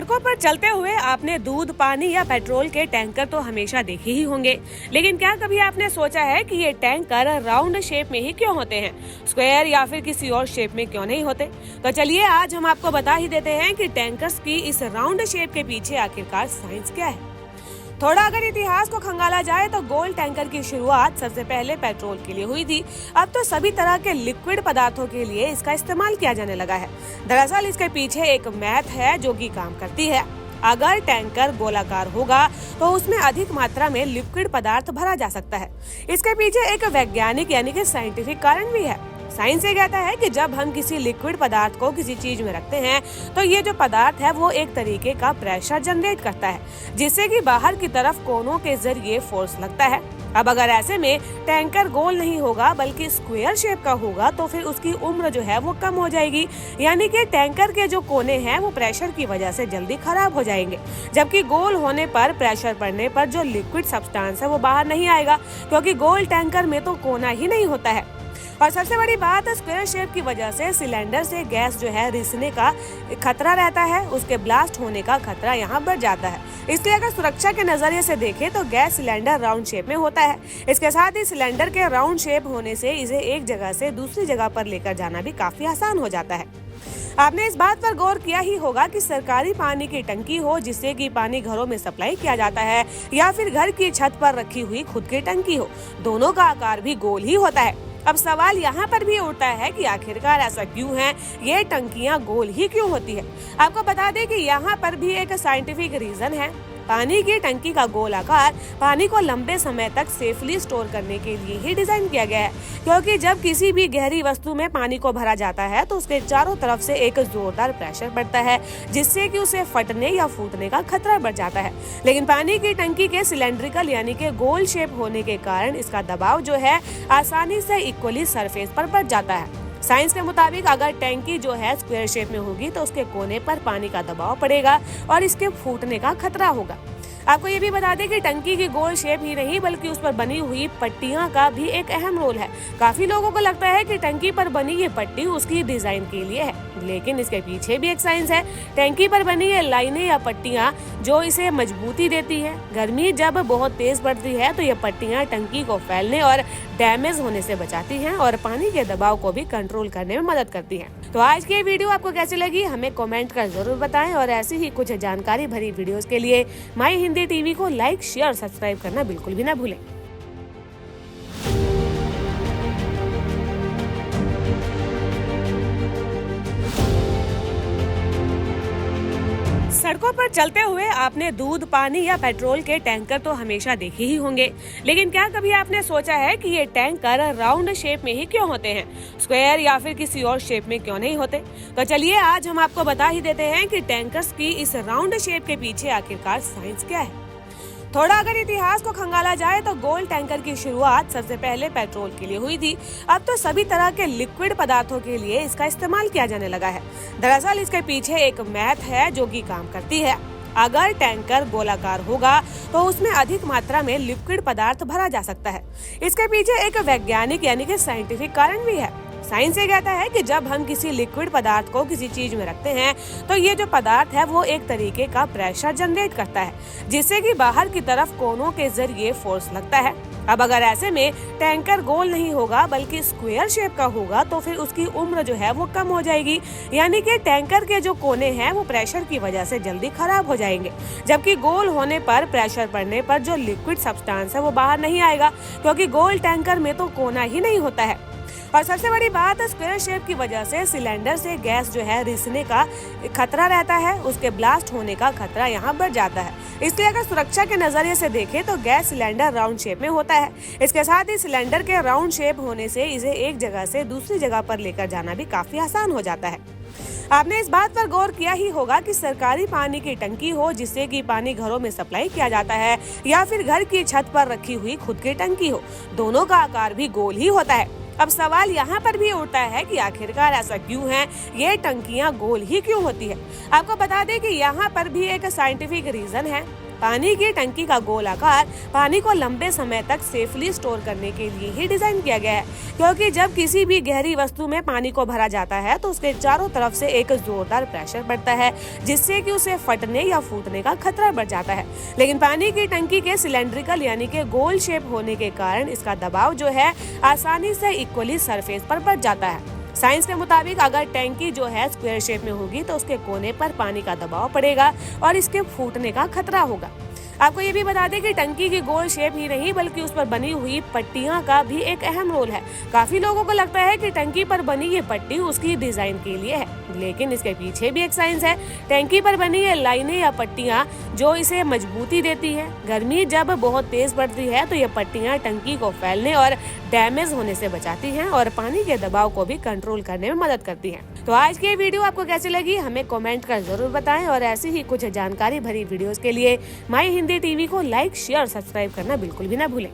सड़कों पर चलते हुए आपने दूध, पानी या पेट्रोल के टैंकर तो हमेशा देखे ही होंगे, लेकिन क्या कभी आपने सोचा है कि ये टैंकर राउंड शेप में ही क्यों होते हैं, स्क्वायर या फिर किसी और शेप में क्यों नहीं होते? तो चलिए आज हम आपको बता ही देते हैं कि टैंकर्स की इस राउंड शेप के पीछे आखिरकार साइंस क्या है। थोड़ा अगर इतिहास को खंगाला जाए तो गोल टैंकर की शुरुआत सबसे पहले पेट्रोल के लिए हुई थी। अब तो सभी तरह के लिक्विड पदार्थों के लिए इसका इस्तेमाल किया जाने लगा है। दरअसल इसके पीछे एक मैथ है जो कि काम करती है। अगर टैंकर गोलाकार होगा तो उसमें अधिक मात्रा में लिक्विड पदार्थ भरा जा सकता है। इसके पीछे एक वैज्ञानिक यानी कि साइंटिफिक कारण भी है। साइंस ये कहता है कि जब हम किसी लिक्विड पदार्थ को किसी चीज में रखते हैं तो ये जो पदार्थ है वो एक तरीके का प्रेशर जनरेट करता है, जिससे कि बाहर की तरफ कोनों के जरिए फोर्स लगता है। अब अगर ऐसे में टैंकर गोल नहीं होगा बल्कि स्क्वायर शेप का होगा तो फिर उसकी उम्र जो है वो कम हो जाएगी, यानी कि टैंकर के जो कोने हैं वो प्रेशर की वजह से जल्दी खराब हो जाएंगे। जबकि गोल होने पर प्रेशर पड़ने पर जो लिक्विड सब्सटेंस है वो बाहर नहीं आएगा, क्योंकि गोल टैंकर में तो कोना ही नहीं होता है। और सबसे बड़ी बात, स्क्वायर शेप की वजह से सिलेंडर से गैस जो है रिसने का खतरा रहता है, उसके ब्लास्ट होने का खतरा यहाँ बढ़ जाता है। इसलिए अगर सुरक्षा के नजरिए से देखें तो गैस सिलेंडर राउंड शेप में होता है। इसके साथ ही सिलेंडर के राउंड शेप होने से इसे एक जगह से दूसरी जगह पर लेकर जाना भी काफी आसान हो जाता है। आपने इस बात पर गौर किया ही होगा कि सरकारी पानी की टंकी हो जिससे कि पानी घरों में सप्लाई किया जाता है, या फिर घर की छत पर रखी हुई खुद की टंकी हो, दोनों का आकार भी गोल ही होता है। अब सवाल यहाँ पर भी उठता है कि आखिरकार ऐसा क्यों है, ये टंकियाँ गोल ही क्यों होती है? आपको बता दें कि यहाँ पर भी एक साइंटिफिक रीजन है। पानी की टंकी का गोल आकार पानी को लंबे समय तक सेफली स्टोर करने के लिए ही डिजाइन किया गया है, क्योंकि जब किसी भी गहरी वस्तु में पानी को भरा जाता है तो उसके चारों तरफ से एक जोरदार प्रेशर पड़ता है, जिससे कि उसे फटने या फूटने का खतरा बढ़ जाता है। लेकिन पानी की टंकी के सिलेंड्रिकल यानी कि गोल शेप होने के कारण इसका दबाव जो है आसानी से इक्वली सरफेस पर बढ़ जाता है। साइंस के मुताबिक अगर टैंकी जो है स्क्वायर शेप में होगी तो उसके कोने पर पानी का दबाव पड़ेगा और इसके फूटने का खतरा होगा। आपको ये भी बता दें कि टंकी की गोल शेप ही नहीं बल्कि उस पर बनी हुई पट्टियां का भी एक अहम रोल है। काफी लोगों को लगता है कि टंकी पर बनी ये पट्टी उसकी डिजाइन के लिए है, लेकिन इसके पीछे भी एक साइंस है। टंकी पर बनी ये लाइनें या पट्टियां जो इसे मजबूती देती है। गर्मी जब बहुत तेज बढ़ती है तो ये पट्टियां टंकी को फैलने और डैमेज होने से बचाती हैं और पानी के दबाव को भी कंट्रोल करने में मदद करती हैं। तो आज की ये वीडियो आपको कैसी लगी हमें कमेंट कर जरूर बताएं, और ऐसी ही कुछ जानकारी भरी वीडियोस के लिए माई हिंदी टीवी को लाइक, शेयर और सब्सक्राइब करना बिल्कुल भी ना भूलें। सड़कों पर चलते हुए आपने दूध, पानी या पेट्रोल के टैंकर तो हमेशा देखे ही होंगे, लेकिन क्या कभी आपने सोचा है कि ये टैंकर राउंड शेप में ही क्यों होते हैं, स्क्वायर या फिर किसी और शेप में क्यों नहीं होते? तो चलिए आज हम आपको बता ही देते हैं कि टैंकर्स की इस राउंड शेप के पीछे आखिरकार साइंस क्या है। थोड़ा अगर इतिहास को खंगाला जाए तो गोल टैंकर की शुरुआत सबसे पहले पेट्रोल के लिए हुई थी। अब तो सभी तरह के लिक्विड पदार्थों के लिए इसका इस्तेमाल किया जाने लगा है। दरअसल इसके पीछे एक मैथ है जो कि काम करती है। अगर टैंकर गोलाकार होगा तो उसमें अधिक मात्रा में लिक्विड पदार्थ भरा जा सकता है। इसके पीछे एक वैज्ञानिक यानी कि साइंटिफिक कारण भी है। साइंस ये कहता है कि जब हम किसी लिक्विड पदार्थ को किसी चीज में रखते हैं तो ये जो पदार्थ है वो एक तरीके का प्रेशर जनरेट करता है, जिससे कि बाहर की तरफ कोनों के जरिए फोर्स लगता है। अब अगर ऐसे में टैंकर गोल नहीं होगा बल्कि स्क्वायर शेप का होगा तो फिर उसकी उम्र जो है वो कम हो जाएगी, यानी कि टैंकर के जो कोने हैं वो प्रेशर की वजह से जल्दी खराब हो जाएंगे। जबकि गोल होने पर प्रेशर पड़ने पर जो लिक्विड सब्सटेंस है वो बाहर नहीं आएगा, क्योंकि गोल टैंकर में तो कोना ही नहीं होता है। और सबसे बड़ी बात, स्क्वायर शेप की वजह से सिलेंडर से गैस जो है रिसने का खतरा रहता है, उसके ब्लास्ट होने का खतरा यहाँ बढ़ जाता है। इसलिए अगर सुरक्षा के नजरिए से देखें तो गैस सिलेंडर राउंड शेप में होता है। इसके साथ ही सिलेंडर के राउंड शेप होने से इसे एक जगह से दूसरी जगह पर लेकर जाना भी काफी आसान हो जाता है। आपने इस बात पर गौर किया ही होगा कि सरकारी पानी की टंकी हो जिससे कि पानी घरों में सप्लाई किया जाता है, या फिर घर की छत पर रखी हुई खुद की टंकी हो, दोनों का आकार भी गोल ही होता है। अब सवाल यहाँ पर भी उठता है कि आखिरकार ऐसा क्यों है, ये टंकियाँ गोल ही क्यों होती है? आपको बता दें कि यहाँ पर भी एक साइंटिफिक रीजन है। पानी की टंकी का गोल आकार पानी को लंबे समय तक सेफली स्टोर करने के लिए ही डिजाइन किया गया है, क्योंकि जब किसी भी गहरी वस्तु में पानी को भरा जाता है तो उसके चारों तरफ से एक जोरदार प्रेशर पड़ता है, जिससे कि उसे फटने या फूटने का खतरा बढ़ जाता है। लेकिन पानी की टंकी के सिलेंड्रिकल यानी कि गोल शेप होने के कारण इसका दबाव जो है आसानी से इक्वली सरफेस पर बढ़ जाता है। साइंस के मुताबिक अगर टैंकी जो है स्क्वायर शेप में होगी तो उसके कोने पर पानी का दबाव पड़ेगा और इसके फूटने का खतरा होगा। आपको ये भी बता दें कि टंकी की गोल शेप ही नहीं बल्कि उस पर बनी हुई पट्टियां का भी एक अहम रोल है। काफी लोगों को लगता है कि टंकी पर बनी ये पट्टी उसकी डिजाइन के लिए है, लेकिन इसके पीछे भी एक साइंस है। टंकी पर बनी ये लाइनें या पट्टियां जो इसे मजबूती देती है। गर्मी जब बहुत तेज बढ़ती है तो ये पट्टियां टंकी को फैलने और डैमेज होने से बचाती हैं और पानी के दबाव को भी कंट्रोल करने में मदद करती हैं। तो आज की वीडियो आपको कैसी लगी हमें कमेंट कर जरूर बताएं और ऐसी ही कुछ जानकारी भरी वीडियोस के लिए माई हिंदी टीवी को लाइक, शेयर, सब्सक्राइब करना बिल्कुल भी ना भूलें।